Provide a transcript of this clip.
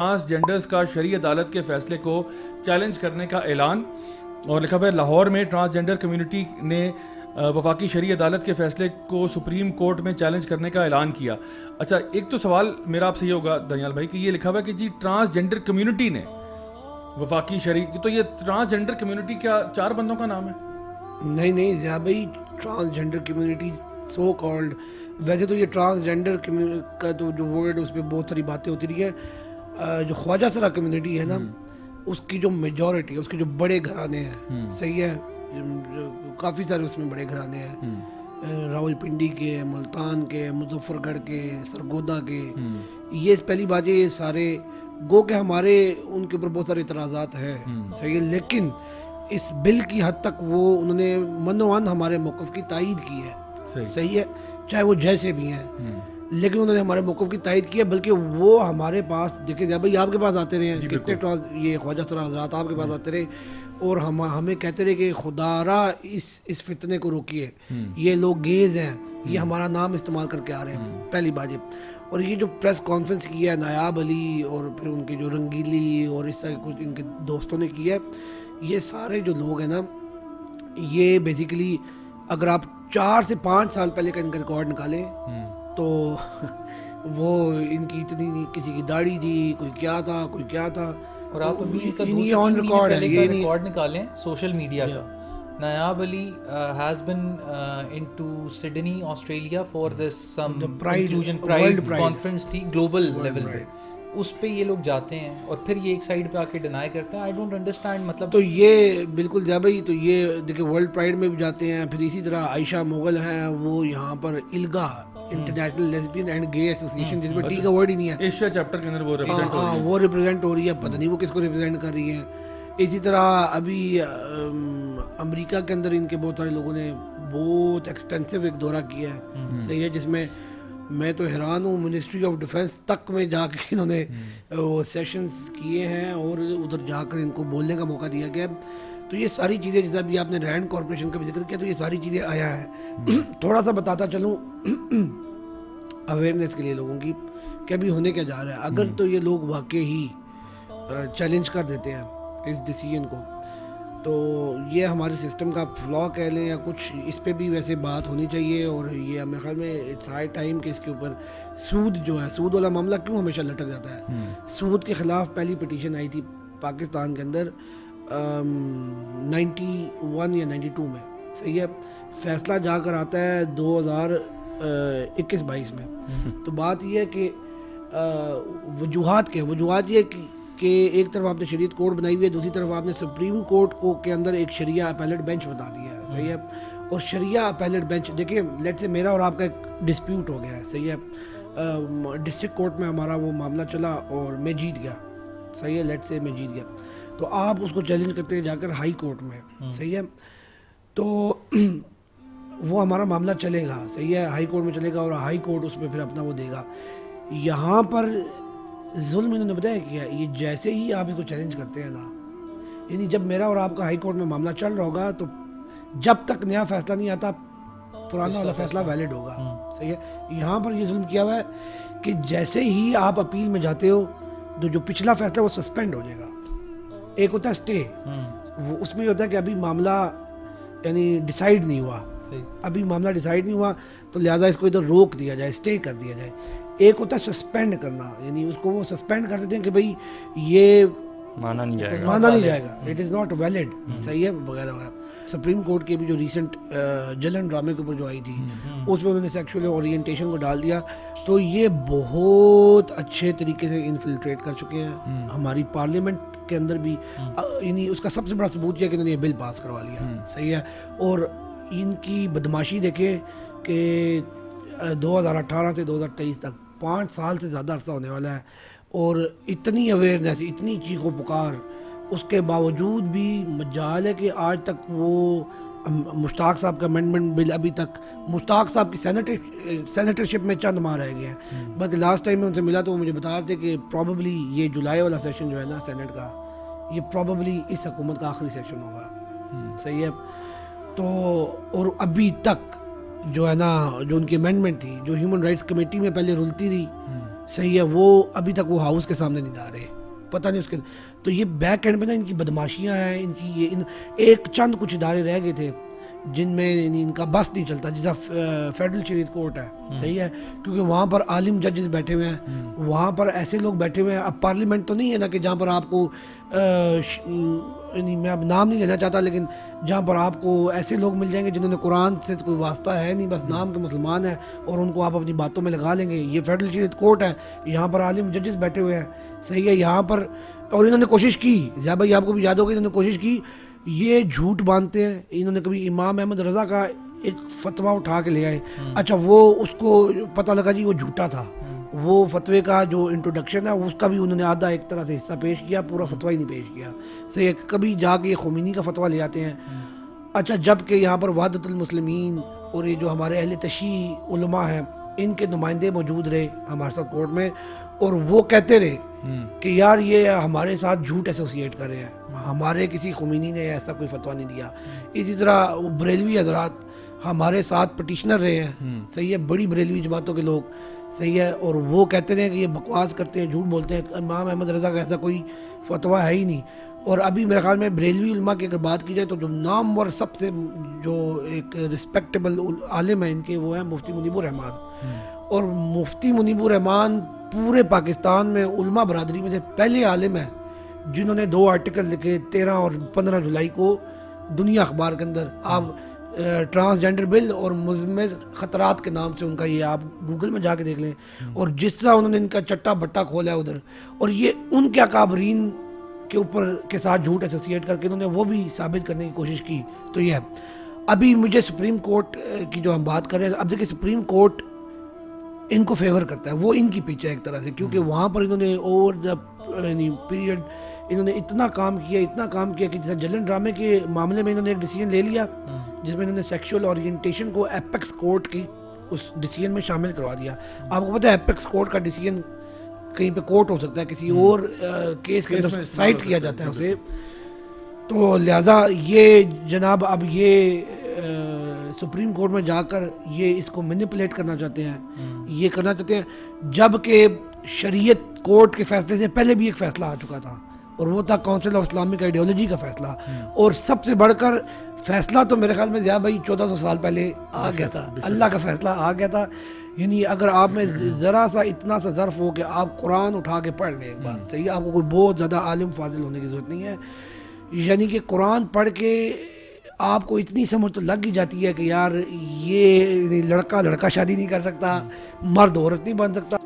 Transgenders کا شرعی عدالت کے فیصلے کو چیلنج کرنے کا اعلان. اور لکھا ہوا ہے لاہور میں ٹرانسجینڈر کمیونٹی نے وفاقی شرعی عدالت کے فیصلے کو سپریم کورٹ میں چیلنج کرنے کا اعلان کیا. اچھا ایک تو سوال میرا آپ سے یہ ہوگا دانیال بھائی کہ یہ لکھا ہوا ہے کہ جی ٹرانسجینڈر کمیونٹی نے وفاقی شرعی, تو یہ ٹرانسجینڈر کمیونٹی کیا 4 بندوں کا نام ہے؟ نہیں ضیاء بھائی, ٹرانسجینڈر کمیونٹی سو کالڈ, ویسے تو یہ ٹرانسجینڈر کا تو جو ورڈ اس پہ بہت ساری باتیں ہوتی رہی ہیں. جو خواجہ سرا کمیونٹی ہے نا, اس کی جو میجورٹی ہے, اس کے جو بڑے گھرانے ہیں, صحیح ہے, کافی سارے اس میں بڑے گھرانے ہیں, راول پنڈی کے, ملتان کے, مظفر گڑھ کے, سرگودا کے, یہ پہلی بات یہ سارے گو کہ ہمارے ان کے اوپر بہت سارے اعتراضات ہیں, صحیح ہے, لیکن اس بل کی حد تک وہ انہوں نے منوان ہمارے موقف کی تائید کی ہے, صحیح ہے, چاہے وہ جیسے بھی ہیں, لیکن انہوں نے ہمارے موقف کی تائید کی ہے. بلکہ وہ ہمارے پاس دیکھیں ضیاء بھائی, آپ کے پاس آتے رہے ہیں کتنے یہ خواجہ سرا حضرات آپ کے پاس آتے رہے اور ہمیں کہتے رہے کہ خدا را اس فتنے کو روکیے, یہ لوگ گیز ہیں, یہ ہمارا نام استعمال کر کے آ رہے ہیں, پہلی بات یہ. اور یہ جو پریس کانفرنس کی ہے نایاب علی اور پھر ان کی جو رنگیلی اور اس طرح کچھ ان کے دوستوں نے کی ہے, یہ سارے جو لوگ ہیں نا, یہ بیسیکلی اگر آپ 4 سے 5 سال پہلے کا ان کا ریکارڈ نکالیں تو وہ ان کی اتنی کسی کی داڑھی تھی, کوئی کیا تھا, کوئی کیا تھا. اور آپ ابھی ان کا 2 سے 3 مہینے پہلے کا ریکارڈ نکالیں سوشل میڈیا کا. نایاب علی has been into Sydney, Australia for this some inclusion pride conference تھی global level پہ, اس پہ یہ لوگ جاتے ہیں اور پھر یہ ایک سائڈ پہ آ کے ڈینائی کرتے ہیں. I don't understand, مطلب تو یہ بالکل ضیاء بھائی, تو یہ دیکھیں ورلڈ پرائڈ میں بھی جاتے ہیں. پھر اسی طرح عائشہ مغل ہیں, وہ یہاں پر الگا انٹرنیشنل لیسبین اینڈ گے ایسوسیشن, جس میں ٹی کا ورڈ ہی نہیں ہے, ایشیا چیپٹر کے اندر وہ ریپرزینٹ ہو رہی ہے, پتہ نہیں وہ کس کو ریپرزینٹ کر رہی ہیں. اسی طرح ابھی امریکہ کے اندر ان کے بہت سارے لوگوں نے بہت ایکسٹینسو ایک دورہ کیا ہے, صحیح ہے, جس میں میں تو حیران ہوں, منسٹری آف ڈیفینس تک میں جا کے انہوں نے وہ سیشنز کیے ہیں اور ادھر جا کر ان کو بولنے کا موقع دیا گیا. تو یہ ساری چیزیں, جیسے ابھی آپ نے رینڈ کارپوریشن کا بھی ذکر کیا, تو یہ ساری چیزیں آیا ہے. تھوڑا سا بتاتا چلوں اویئرنیس کے لیے لوگوں کی کہ ابھی ہونے کیا جا رہا ہے. اگر تو یہ لوگ واقعی ہی چیلنج کر دیتے ہیں اس ڈیسیجن کو, تو یہ ہمارے سسٹم کا فلا کہہ لیں یا کچھ, اس پہ بھی ویسے بات ہونی چاہیے. اور یہ میرے خیال میں اٹس ہائی ٹائم کہ اس کے اوپر سود جو ہے, سود والا معاملہ کیوں ہمیشہ لٹک جاتا ہے. سود کے خلاف پہلی پٹیشن آئی تھی پاکستان کے اندر 91 یا 92 میں, صحیح ہے, فیصلہ جا کر آتا ہے 2021-22 میں. تو بات یہ ہے کہ وجوہات یہ کہ ایک طرف آپ نے شریعت کورٹ بنائی ہوئی ہے, دوسری طرف آپ نے سپریم کورٹ کو کے اندر ایک شریعہ اپیلیٹ بینچ بتا دیا ہے, صحیح ہے. اور شریعہ اپیلیٹ بینچ دیکھیں, لیٹ سے میرا اور آپ کا ایک ڈسپیوٹ ہو گیا ہے, صحیح ہے, ڈسٹرکٹ کورٹ میں ہمارا وہ معاملہ چلا اور میں جیت گیا, صحیح ہے, لیٹ سے میں جیت گیا, تو آپ اس کو چیلنج کرتے ہیں جا کر ہائی کورٹ میں, صحیح ہے, تو وہ ہمارا معاملہ چلے گا, صحیح ہے, ہائی کورٹ میں چلے گا اور ہائی کورٹ اس میں پھر اپنا وہ دے گا. یہاں پر ظلم انہوں نے بتایا کیا, یہ جیسے ہی آپ اس کو چیلنج کرتے ہیں نا, یعنی جب میرا اور آپ کا ہائی کورٹ میں معاملہ چل رہا ہوگا تو جب تک نیا فیصلہ نہیں آتا پرانا والا فیصلہ ویلڈ ہوگا, صحیح ہے. یہاں پر یہ ظلم کیا ہوا ہے کہ جیسے ہی آپ اپیل میں جاتے ہو تو جو پچھلا فیصلہ وہ سسپینڈ ہو جائے گا. ایک ہوتا ہے اسٹے, وہ اس میں یہ ہوتا ہے کہ ابھی معاملہ یعنی ڈیسائیڈ نہیں ہوا, ابھی معاملہ ڈیسائیڈ نہیں ہوا تو لہٰذا اس کو ادھر روک دیا جائے, اسٹے کر دیا جائے. ایک ہوتا ہے سسپینڈ کرنا, یعنی اس کو وہ سسپینڈ کر دیتے ہیں کہ بھائی یہ مانا نہیں جائے گا, اٹ از ناٹ ویلڈ, صحیح ہے, وغیرہ وغیرہ. سپریم کورٹ کے بھی جو ریسنٹ جلن ڈرامے کے اوپر جو آئی تھی, اس میں انہوں نے سیکشول اورینٹیشن کو ڈال دیا, تو یہ بہت اچھے طریقے سے انفلٹریٹ کر چکے ہیں ہماری پارلیمنٹ کے اندر بھی. یعنی اس کا سب سے بڑا ثبوت یہ کہ انہوں نے یہ بل پاس کروا لیا, صحیح ہے. اور ان کی بدماشی دیکھیں کہ 2018 سے 2023 تک 5 سال سے زیادہ عرصہ ہونے والا ہے, اور اتنی اویئرنیس, اتنی چیخ و پکار, اس کے باوجود بھی مجال ہے کہ آج تک وہ مشتاق صاحب کا امینڈمنٹ بل ابھی تک مشتاق صاحب کی سینیٹرشپ میں چند ماہ رہ گئے ہیں. بلکہ لاسٹ ٹائم میں ان سے ملا تو وہ مجھے بتا رہے تھے کہ پروبیبلی یہ جولائی والا سیشن جو ہے نا سینٹ کا, یہ پروبیبلی اس حکومت کا آخری سیشن ہوگا, صحیح ہے. تو اور ابھی تک جو ہے نا, جو ان کی امینڈمنٹ تھی, جو ہیومن رائٹس کمیٹی میں پہلے رلتی رہی, صحیح ہے, وہ ابھی تک وہ ہاؤس کے سامنے نہیں لا رہے, پتہ نہیں اس کے. تو یہ بیک اینڈ پہ نا ان کی بدماشیاں ہیں, ان کی یہ ایک چند کچھ ادارے رہ گئے تھے جن میں ان کا بس نہیں چلتا, جیسا فیڈرل شریعت کورٹ ہے, صحیح ہے, کیونکہ وہاں پر عالم ججز بیٹھے ہوئے ہیں, وہاں پر ایسے لوگ بیٹھے ہوئے ہیں. اب پارلیمنٹ تو نہیں ہے نا کہ جہاں پر آپ کو میں اب نام نہیں لینا چاہتا, لیکن جہاں پر آپ کو ایسے لوگ مل جائیں گے جنہوں نے قرآن سے کوئی واسطہ ہے نہیں, بس نام کے مسلمان ہیں, اور ان کو آپ اپنی باتوں میں لگا لیں گے. یہ فیڈرل شریعت کورٹ ہے, یہاں پر عالم ججز بیٹھے ہوئے ہیں, صحیح ہے, یہاں پر. اور انہوں نے کوشش کی, ضیاء بھائی آپ کو بھی یاد ہوگا, انہوں نے کوشش کی, یہ جھوٹ باندھتے ہیں. انہوں نے کبھی امام احمد رضا کا ایک فتویٰ اٹھا کے لے آئے, اچھا وہ اس کو پتہ لگا جی وہ جھوٹا تھا, وہ فتوے کا جو انٹروڈکشن ہے اس کا بھی انہوں نے آدھا ایک طرح سے حصہ پیش کیا, پورا فتویٰ ہی نہیں پیش کیا. صحیح, کبھی جا کے خمینی کا فتویٰ لے آتے ہیں. اچھا, جب کہ یہاں پر وحدت المسلمین اور یہ جو ہمارے اہل تشیع علماء ہیں ان کے نمائندے موجود رہے ہمارے ساتھ کورٹ میں, اور وہ کہتے رہے کہ یار یہ ہمارے ساتھ جھوٹ ایسوسیٹ کر رہے ہیں, ہمارے کسی خمینی نے ایسا کوئی فتویٰ نہیں دیا. اسی طرح بریلوی حضرات ہمارے ساتھ پٹیشنر رہے ہیں, صحیح ہے, بڑی بریلوی جماعتوں کے لوگ, صحیح ہے, اور وہ کہتے رہے کہ یہ بکواس کرتے ہیں, جھوٹ بولتے ہیں, امام احمد رضا کا ایسا کوئی فتویٰ ہے ہی نہیں. اور ابھی میرے خیال میں بریلوی علماء کی اگر بات کی جائے تو جو نامور سب سے جو ایک رسپیکٹیبل عالم ہیں ان کے, وہ ہیں مفتی منیب الرحمان. اور مفتی منیب الرحمان پورے پاکستان میں علماء برادری میں سے پہلے عالم ہیں جنہوں نے 2 آرٹیکل لکھے 13 اور 15 جولائی کو دنیا اخبار کے اندر. آپ ٹرانسجینڈر بل اور مضمر خطرات کے نام سے ان کا, یہ آپ گوگل میں جا کے دیکھ لیں, اور جس طرح انہوں نے ان کا چٹا بٹا کھولا ہے ادھر, اور یہ ان کے اکابرین کے اوپر کے ساتھ جھوٹ ایسوسیٹ کر کے انہوں نے وہ بھی ثابت کرنے کی کوشش کی. تو یہ ہے. ابھی مجھے سپریم کورٹ کی جو ہم بات کر رہے ہیں, اب دیکھیں سپریم کورٹ ان کو فیور کرتا ہے, وہ ان کی پیچھے ایک طرح سے, کیونکہ وہاں پر انہوں نے اوور دا پیریڈ انہوں نے اتنا کام کیا کہ جیسا جلن ڈرامے کے معاملے میں انہوں نے ایک ڈیسیجن لے لیا جس میں انہوں نے سیکشول اورینٹیشن کو ایپیکس کورٹ کی اس ڈیسیجن میں شامل کروا دیا. آپ کو پتہ ہے ایپیکس کورٹ کا ڈیسیجن کہیں پہ کورٹ ہو سکتا ہے, کسی اور کیس کے اندر سائٹ کیا جاتا ہے اسے. تو لہٰذا یہ جناب اب یہ سپریم کورٹ میں جا کر یہ اس کو مینیپولیٹ کرنا چاہتے ہیں, یہ کرنا چاہتے ہیں, جب کہ شریعت کورٹ کے فیصلے سے پہلے بھی ایک فیصلہ آ چکا تھا, اور وہ تھا کونسل آف اسلامک آئیڈیالوجی کا فیصلہ. اور سب سے بڑھ کر فیصلہ تو میرے خیال میں ضیاء بھائی 1400 سال پہلے آ گیا تھا, اللہ کا فیصلہ آ گیا تھا. یعنی اگر آپ میں ذرا سا اتنا سا ظرف ہو کہ آپ قرآن اٹھا کے پڑھ لیں ایک بار, صحیح, آپ کو کوئی بہت زیادہ عالم فاضل ہونے کی ضرورت نہیں ہے, یعنی کہ قرآن پڑھ کے آپ کو اتنی سمجھ تو لگ ہی جاتی ہے کہ یار یہ لڑکا شادی نہیں کر سکتا, مرد عورت نہیں بن سکتا.